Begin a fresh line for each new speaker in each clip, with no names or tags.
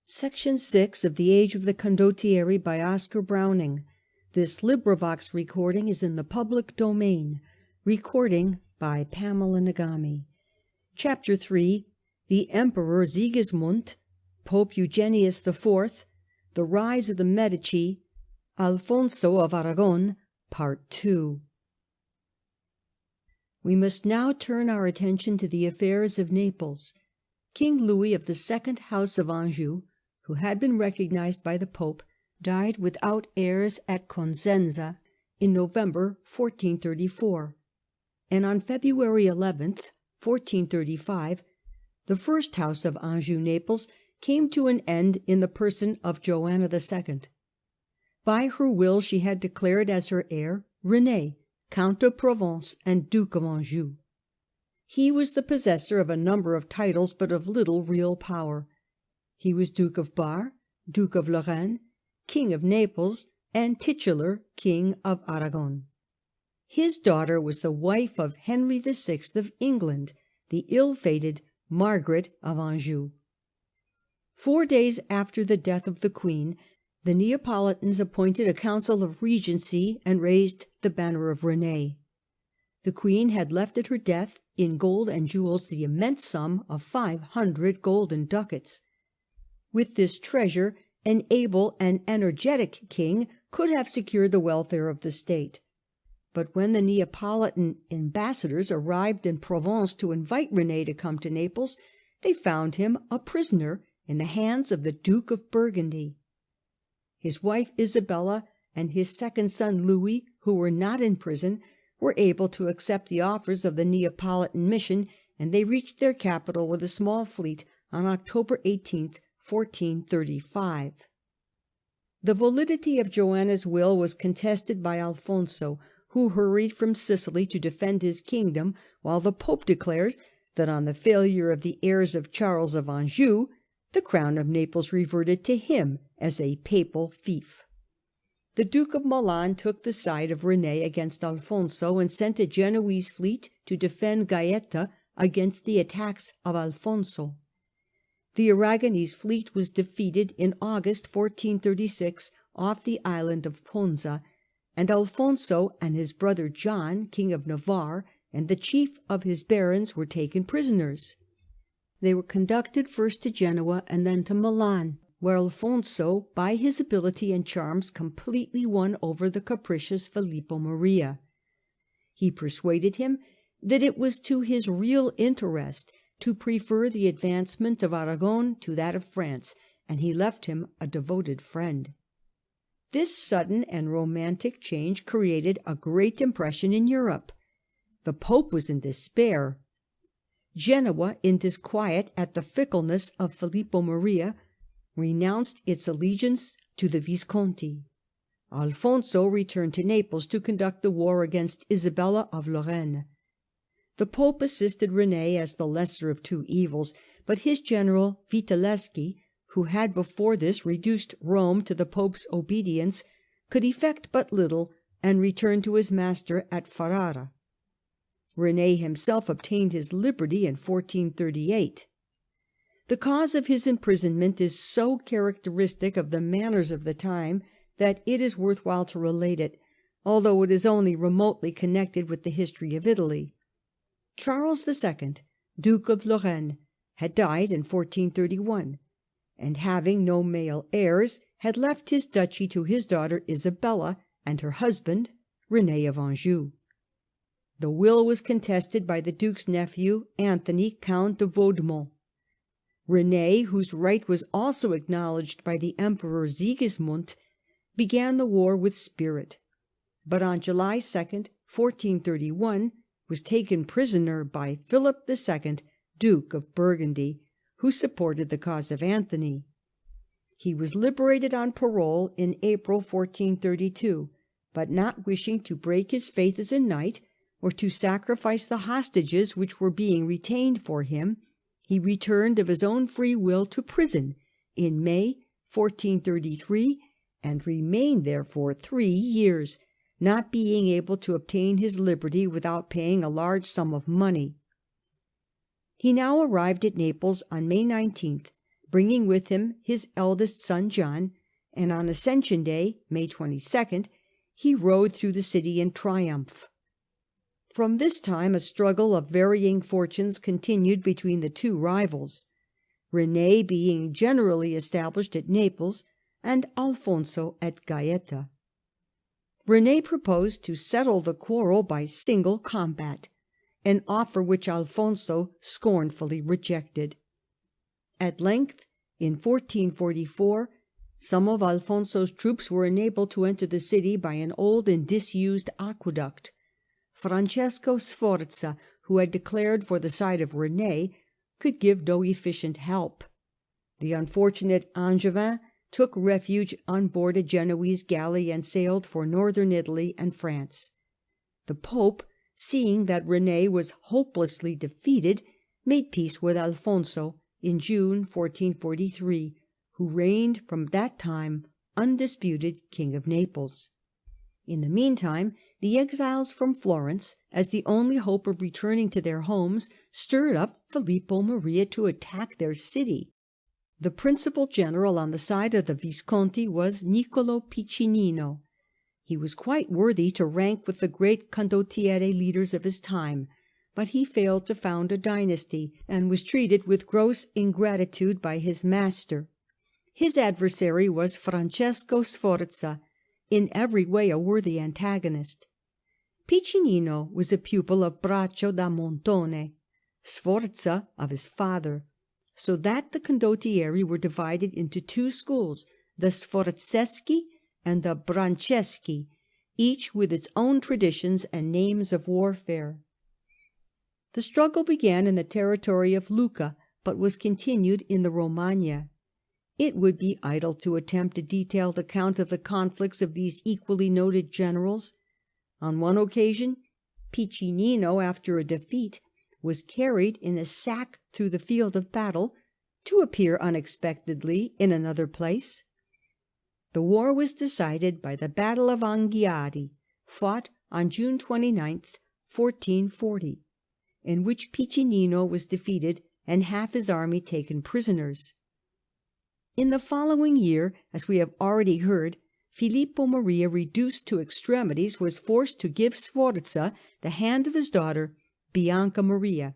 Section 6 of The Age of the Condottieri by Oscar Browning. This LibriVox is in the public domain. Recording by Pamela Nagami. Chapter 3. The Emperor Sigismund, Pope Eugenius IV, the Rise of the Medici, Alfonso of Aragon, Part 2. We must now turn our attention to the affairs of Naples. King Louis of the Second House of Anjou, who had been recognized by the Pope, died without heirs at Cosenza in November 1434, and on February 11th, 1435, the First House of Anjou-Naples came to an end in the person of Joanna II. By her will she had declared as her heir René, Count of Provence and Duke of Anjou. He was the possessor of a number of titles, but of little real power. He was Duke of Bar, Duke of Lorraine, King of Naples, and titular King of Aragon. His daughter was the wife of Henry VI of England, the ill-fated Margaret of Anjou. 4 days after the death of the Queen, the Neapolitans appointed a council of regency and raised the banner of René. The Queen had left at her death in gold and jewels the immense sum of 500 golden ducats. With this treasure, an able and energetic king could have secured the welfare of the state. But when the Neapolitan ambassadors arrived in Provence to invite René to come to Naples, they found him a prisoner in the hands of the Duke of Burgundy. His wife Isabella and his second son Louis, who were not in prison, were able to accept the offers of the Neapolitan mission, and they reached their capital with a small fleet on October 18th, 1435. The validity of Joanna's will was contested by Alfonso, who hurried from Sicily to defend his kingdom, while the Pope declared that on the failure of the heirs of Charles of Anjou, the crown of Naples reverted to him as a papal fief. The Duke of Milan took the side of René against Alfonso and sent a Genoese fleet to defend Gaeta against the attacks of Alfonso. The Aragonese fleet was defeated in August 1436 off the island of Ponza, and Alfonso and his brother John, King of Navarre, and the chief of his barons were taken prisoners. They were conducted first to Genoa and then to Milan, where Alfonso, by his ability and charms, completely won over the capricious Filippo Maria. He persuaded him that it was to his real interest to prefer the advancement of Aragon to that of France, and he left him a devoted friend. This sudden and romantic change created a great impression in Europe. The Pope was in despair. Genoa, in disquiet at the fickleness of Filippo Maria, renounced its allegiance to the Visconti. Alfonso returned to Naples to conduct the war against Isabella of Lorraine. The Pope assisted René as the lesser of two evils, but his general Vitelleschi, who had before this reduced Rome to the Pope's obedience, could effect but little and returned to his master at Ferrara. René himself obtained his liberty in 1438. The cause of his imprisonment is so characteristic of the manners of the time that it is worth while to relate it, although it is only remotely connected with the history of Italy. Charles II, Duke of Lorraine, had died in 1431, and having no male heirs, had left his duchy to his daughter Isabella and her husband, René of Anjou. The will was contested by the Duke's nephew, Anthony, Count de Vaudemont. René, whose right was also acknowledged by the Emperor Sigismund, began the war with spirit, but on July 2nd, 1431, was taken prisoner by Philip II, Duke of Burgundy, who supported the cause of Anthony. He was liberated on parole in April 1432, but not wishing to break his faith as a knight, or to sacrifice the hostages which were being retained for him, he returned of his own free will to prison in May 1433, and remained there for 3 years, not being able to obtain his liberty without paying a large sum of money. He now arrived at Naples on May 19th, bringing with him his eldest son John, and on Ascension Day, May 22nd, he rode through the city in triumph. From this time a struggle of varying fortunes continued between the two rivals, René being generally established at Naples and Alfonso at Gaeta. René proposed to settle the quarrel by single combat, an offer which Alfonso scornfully rejected. At length, in 1444, some of Alfonso's troops were enabled to enter the city by an old and disused aqueduct. Francesco Sforza, who had declared for the side of René, could give no efficient help. The unfortunate Angevin took refuge on board a Genoese galley and sailed for northern Italy and France. The Pope, seeing that René was hopelessly defeated, made peace with Alfonso in June 1443, who reigned from that time undisputed King of Naples. In the meantime, the exiles from Florence, as the only hope of returning to their homes, stirred up Filippo Maria to attack their city. The principal general on the side of the Visconti was Niccolo Piccinino. He was quite worthy to rank with the great condottiere leaders of his time, but he failed to found a dynasty, and was treated with gross ingratitude by his master. His adversary was Francesco Sforza, in every way a worthy antagonist. Piccinino was a pupil of Braccio da Montone, Sforza of his father, so that the condottieri were divided into two schools, the Sforzeschi and the Branceschi, each with its own traditions and names of warfare. The struggle began in the territory of Lucca, but was continued in the Romagna. It would be idle to attempt a detailed account of the conflicts of these equally noted generals. On one occasion, Piccinino, after a defeat, was carried in a sack through the field of battle, to appear unexpectedly in another place. The war was decided by the Battle of Anghiari, fought on June 29th, 1440, in which Piccinino was defeated and half his army taken prisoners. In the following year, as we have already heard, Filippo Maria, reduced to extremities, was forced to give Sforza the hand of his daughter Bianca Maria,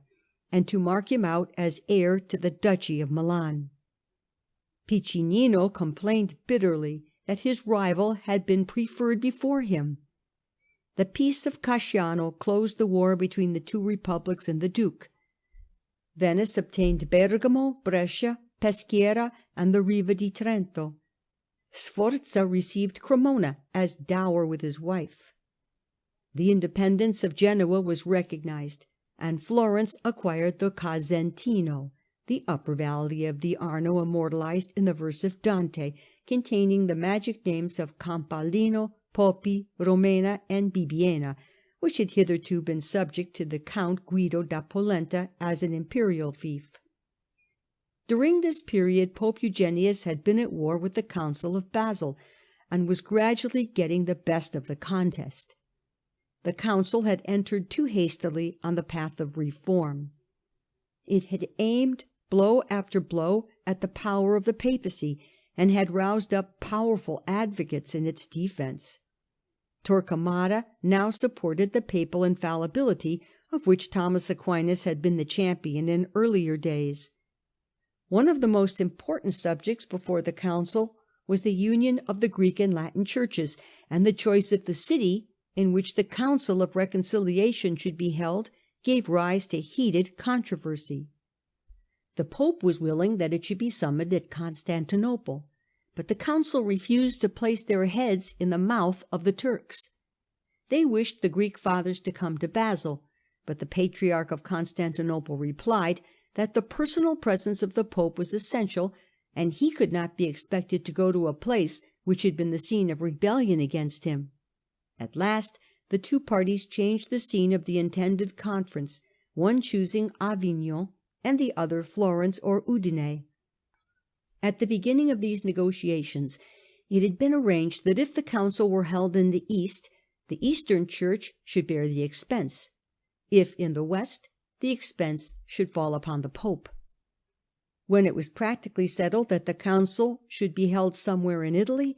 and to mark him out as heir to the Duchy of Milan. Piccinino complained bitterly that his rival had been preferred before him. The Peace of Casciano closed the war between the two republics and the Duke. Venice obtained Bergamo, Brescia, Peschiera, and the Riva di Trento. Sforza received Cremona as dower with his wife. The independence of Genoa was recognized, and Florence acquired the Casentino, the upper valley of the Arno immortalized in the verse of Dante, containing the magic names of Campalino, Poppi, Romena, and Bibbiena, which had hitherto been subject to the Count Guido da Polenta as an imperial fief. During this period Pope Eugenius had been at war with the Council of Basel, and was gradually getting the best of the contest. The council had entered too hastily on the path of reform. It had aimed blow after blow at the power of the Papacy, and had roused up powerful advocates in its defence. Torquemada now supported the papal infallibility, of which Thomas Aquinas had been the champion in earlier days. One of the most important subjects before the council was the union of the Greek and Latin churches, and the choice of the city in which the Council of Reconciliation should be held gave rise to heated controversy. The Pope was willing that it should be summoned at Constantinople, but the council refused to place their heads in the mouth of the Turks. They wished the Greek fathers to come to Basel, but the Patriarch of Constantinople replied that the personal presence of the Pope was essential, and he could not be expected to go to a place which had been the scene of rebellion against him. At last the two parties changed the scene of the intended conference, one choosing Avignon and the other Florence or Udine. At the beginning of these negotiations it had been arranged that if the council were held in the East, the Eastern Church should bear the expense; if in the West, the expense should fall upon the Pope. When it was practically settled that the council should be held somewhere in Italy,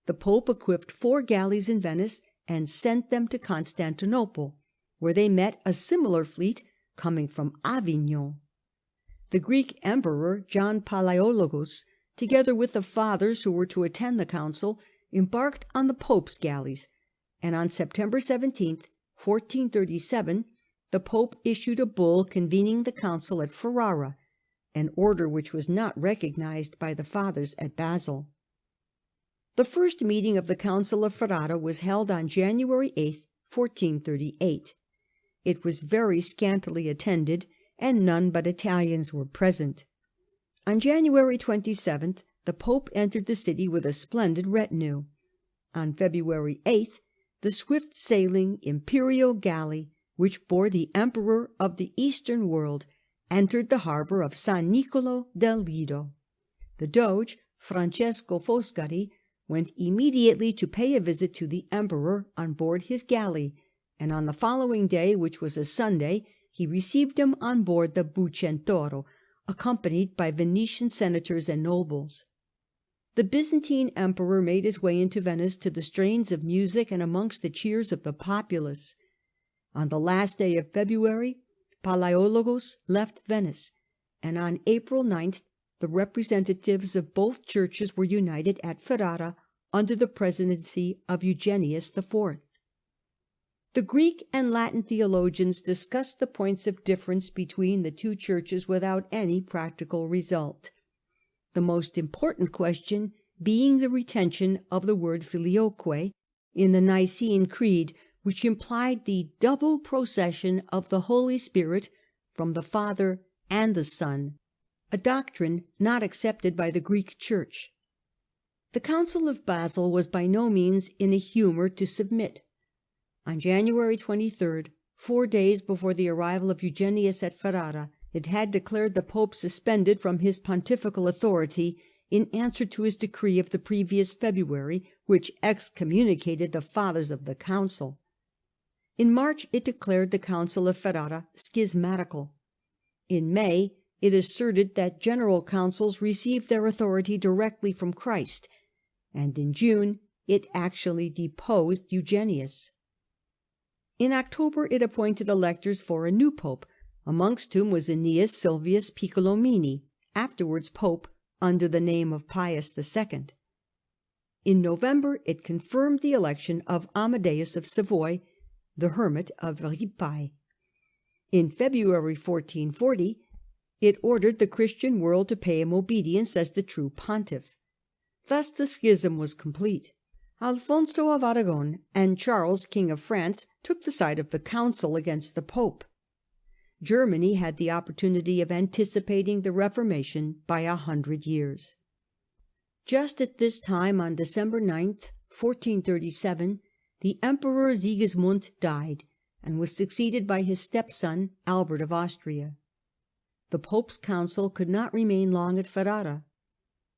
the Pope equipped 4 galleys in Venice and sent them to Constantinople, where they met a similar fleet coming from Avignon. The Greek Emperor, John Palaiologos, together with the fathers who were to attend the council, embarked on the Pope's galleys, and on September 17, 1437, the Pope issued a bull convening the council at Ferrara, an order which was not recognized by the fathers at Basel. The first meeting of the Council of Ferrara was held on January 8, 1438. It was very scantily attended, and none but Italians were present. On January 27th, the Pope entered the city with a splendid retinue. On February 8th, the swift-sailing imperial galley, which bore the Emperor of the Eastern world, entered the harbour of San Nicolo del Lido. The Doge, Francesco Foscari, went immediately to pay a visit to the Emperor on board his galley, and on the following day, which was a Sunday, he received him on board the Bucentoro, accompanied by Venetian senators and nobles. The Byzantine Emperor made his way into Venice to the strains of music and amongst the cheers of the populace. On the last day of February, Palaiologos left Venice, and on April 9th the representatives of both churches were united at Ferrara under the presidency of Eugenius IV. The Greek and Latin theologians discussed the points of difference between the two churches without any practical result, the most important question being the retention of the word filioque in the Nicene Creed, which implied the double procession of the Holy Spirit from the Father and the Son, a doctrine not accepted by the Greek Church. The Council of Basel was by no means in a humour to submit. On January 23rd, 4 days before the arrival of Eugenius at Ferrara, it had declared the Pope suspended from his pontifical authority in answer to his decree of the previous February, which excommunicated the fathers of the Council. In March it declared the Council of Ferrara schismatical. In May it asserted that general councils received their authority directly from Christ, and in June it actually deposed Eugenius. In October it appointed electors for a new Pope, amongst whom was Aeneas Silvius Piccolomini, afterwards Pope under the name of Pius II. In November it confirmed the election of Amadeus of Savoy, the hermit of Ripaille. In February 1440 it ordered the Christian world to pay him obedience as the true pontiff. Thus the schism was complete. Alfonso of Aragon and Charles, King of France, took the side of the Council against the Pope. Germany had the opportunity of anticipating the Reformation by 100 years. Just at this time, on December 9th, 1437, the Emperor Sigismund died and was succeeded by his stepson, Albert of Austria. The Pope's council could not remain long at Ferrara.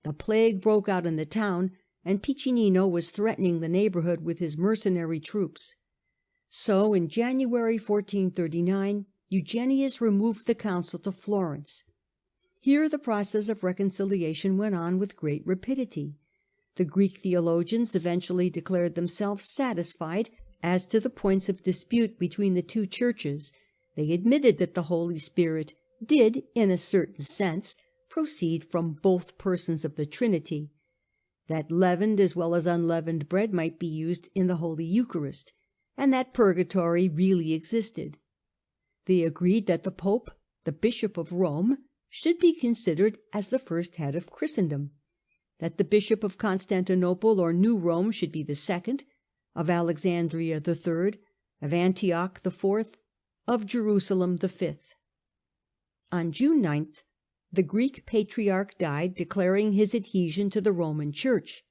The plague broke out in the town, and Piccinino was threatening the neighbourhood with his mercenary troops. So in January 1439 Eugenius removed the council to Florence. Here the process of reconciliation went on with great rapidity. The Greek theologians eventually declared themselves satisfied as to the points of dispute between the two churches. They admitted that the Holy Spirit did, in a certain sense, proceed from both persons of the Trinity, that leavened as well as unleavened bread might be used in the Holy Eucharist, and that purgatory really existed. They agreed that the Pope, the Bishop of Rome, should be considered as the first head of Christendom, that the Bishop of Constantinople or New Rome should be the second, of Alexandria the third, of Antioch the fourth, of Jerusalem the fifth. On June 9th the Greek Patriarch died, declaring his adhesion to the Roman Church.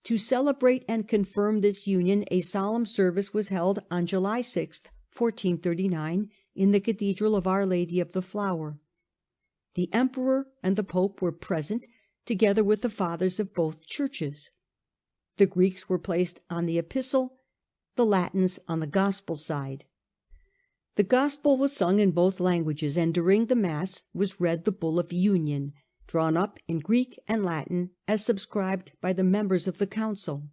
To celebrate and confirm this union, a solemn service was held on July 6th, 1439, in the Cathedral of Our Lady of the Flower. The Emperor and the Pope were present, together with the fathers of both churches. The Greeks were placed on the Epistle, the Latins on the Gospel side. The Gospel was sung in both languages, and during the Mass was read the Bull of Union, drawn up in Greek and Latin as subscribed by the members of the council.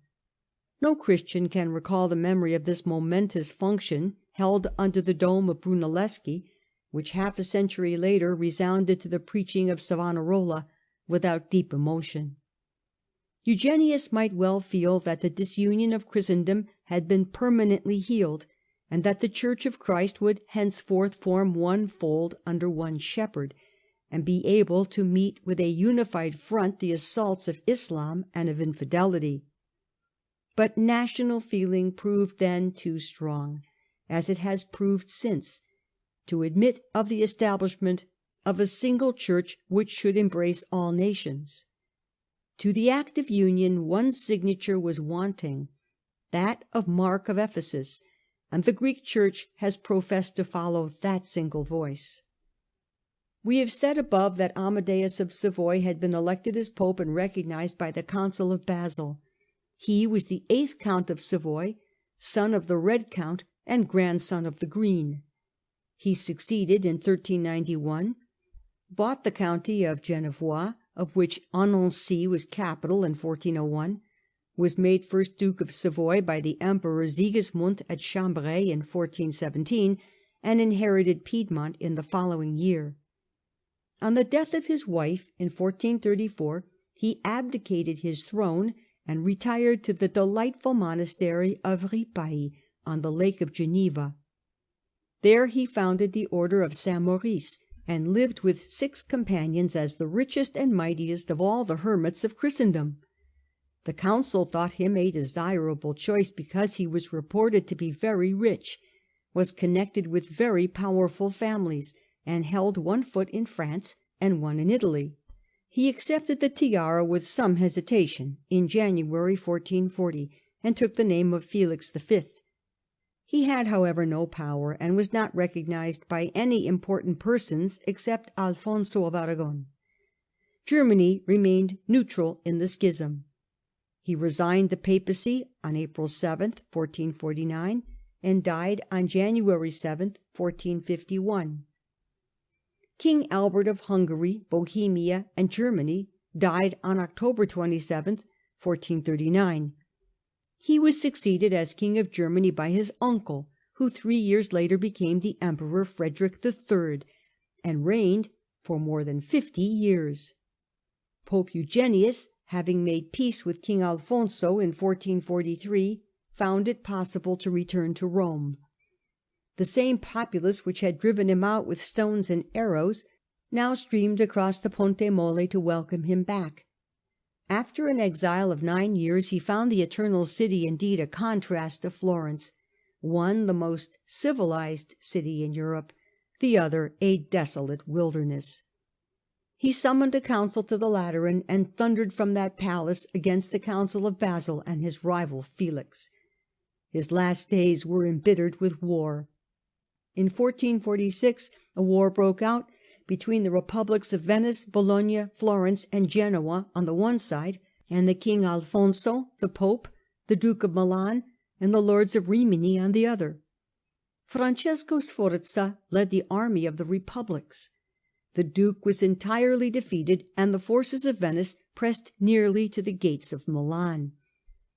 No Christian can recall the memory of this momentous function held under the dome of Brunelleschi, which half a century later resounded to the preaching of Savonarola, without deep emotion. Eugenius might well feel that the disunion of Christendom had been permanently healed, and that the Church of Christ would henceforth form one fold under one shepherd, and be able to meet with a unified front the assaults of Islam and of infidelity. But national feeling proved then too strong, as it has proved since, to admit of the establishment of a single Church which should embrace all nations. To the Act of Union one signature was wanting, that of Mark of Ephesus, and the Greek Church has professed to follow that single voice. We have said above that Amadeus of Savoy had been elected as Pope and recognized by the Council of Basel. He was the 8th Count of Savoy, son of the Red Count and grandson of the Green. He succeeded in 1391, bought the county of Genevois, of which Annecy was capital in 1401, was made first Duke of Savoy by the Emperor Sigismund at Chambray in 1417, and inherited Piedmont in the following year. On the death of his wife in 1434, he abdicated his throne and retired to the delightful monastery of Ripaille on the Lake of Geneva. There he founded the Order of Saint Maurice, and lived with 6 companions as the richest and mightiest of all the hermits of Christendom. The council thought him a desirable choice because he was reported to be very rich, was connected with very powerful families, and held one foot in France and one in Italy. He accepted the tiara with some hesitation in January 1440, and took the name of Felix V. He had, however, no power, and was not recognized by any important persons except Alfonso of Aragon. Germany remained neutral in the schism. He resigned the papacy on April 7th, 1449, and died on January 7th, 1451. King Albert of Hungary, Bohemia, and Germany died on October 27th, 1439. He was succeeded as King of Germany by his uncle, who 3 years later became the Emperor Frederick III, and reigned for more than 50 years. Pope Eugenius, having made peace with King Alfonso in 1443, found it possible to return to Rome. The same populace which had driven him out with stones and arrows now streamed across the Ponte Molle to welcome him back. After an exile of 9 years, he found the Eternal City indeed a contrast to Florence, one the most civilized city in Europe, the other a desolate wilderness. He summoned a council to the Lateran and thundered from that palace against the Council of Basel and his rival Felix. His last days were embittered with war. In 1446 a war broke out between the republics of Venice, Bologna, Florence, and Genoa on the one side, and the King Alfonso, the Pope, the Duke of Milan, and the lords of Rimini on the other. Francesco Sforza led the army of the republics. The Duke was entirely defeated, and the forces of Venice pressed nearly to the gates of Milan.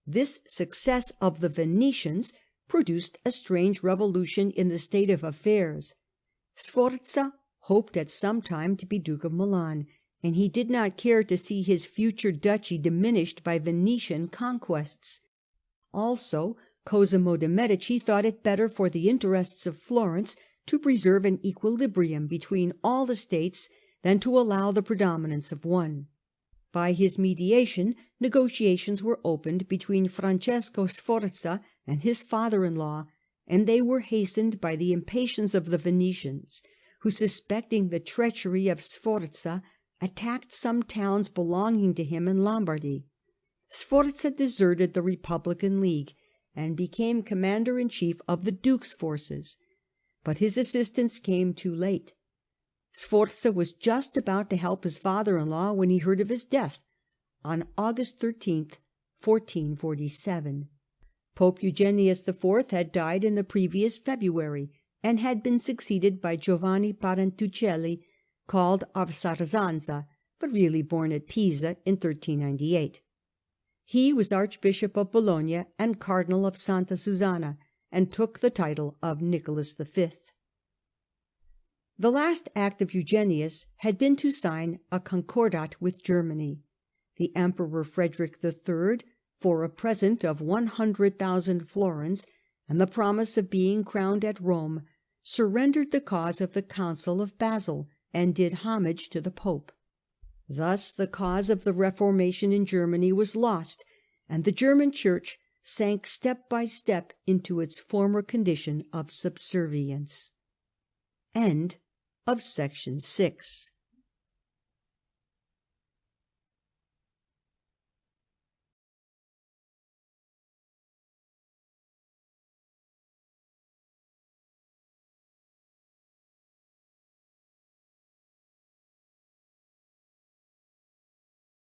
This success of the Venetians produced a strange revolution in the state of affairs. Sforza hoped at some time to be Duke of Milan, and he did not care to see his future duchy diminished by Venetian conquests. Also, Cosimo de' Medici thought it better for the interests of Florence to preserve an equilibrium between all the states than to allow the predominance of one. By his mediation, negotiations were opened between Francesco Sforza and his father-in-law, and they were hastened by the impatience of the Venetians, who, suspecting the treachery of Sforza, attacked some towns belonging to him in Lombardy. Sforza deserted the Republican League and became commander-in-chief of the Duke's forces. But his assistance came too late. Sforza was just about to help his father-in-law when he heard of his death on August 13th, 1447. Pope Eugenius IV had died in the previous February, and had been succeeded by Giovanni Parentuccelli, called of Sarzanza, but really born at Pisa in 1398. He was Archbishop of Bologna and Cardinal of Santa Susanna, and took the title of Nicholas V. The last act of Eugenius had been to sign a concordat with Germany. The Emperor Frederick III, for a present of 100,000 florins and the promise of being crowned at Rome, surrendered the cause of the Council of Basle and did homage to the Pope. Thus the cause of the Reformation in Germany was lost, and the German Church sank step by step into its former condition of subservience. End of Section 6.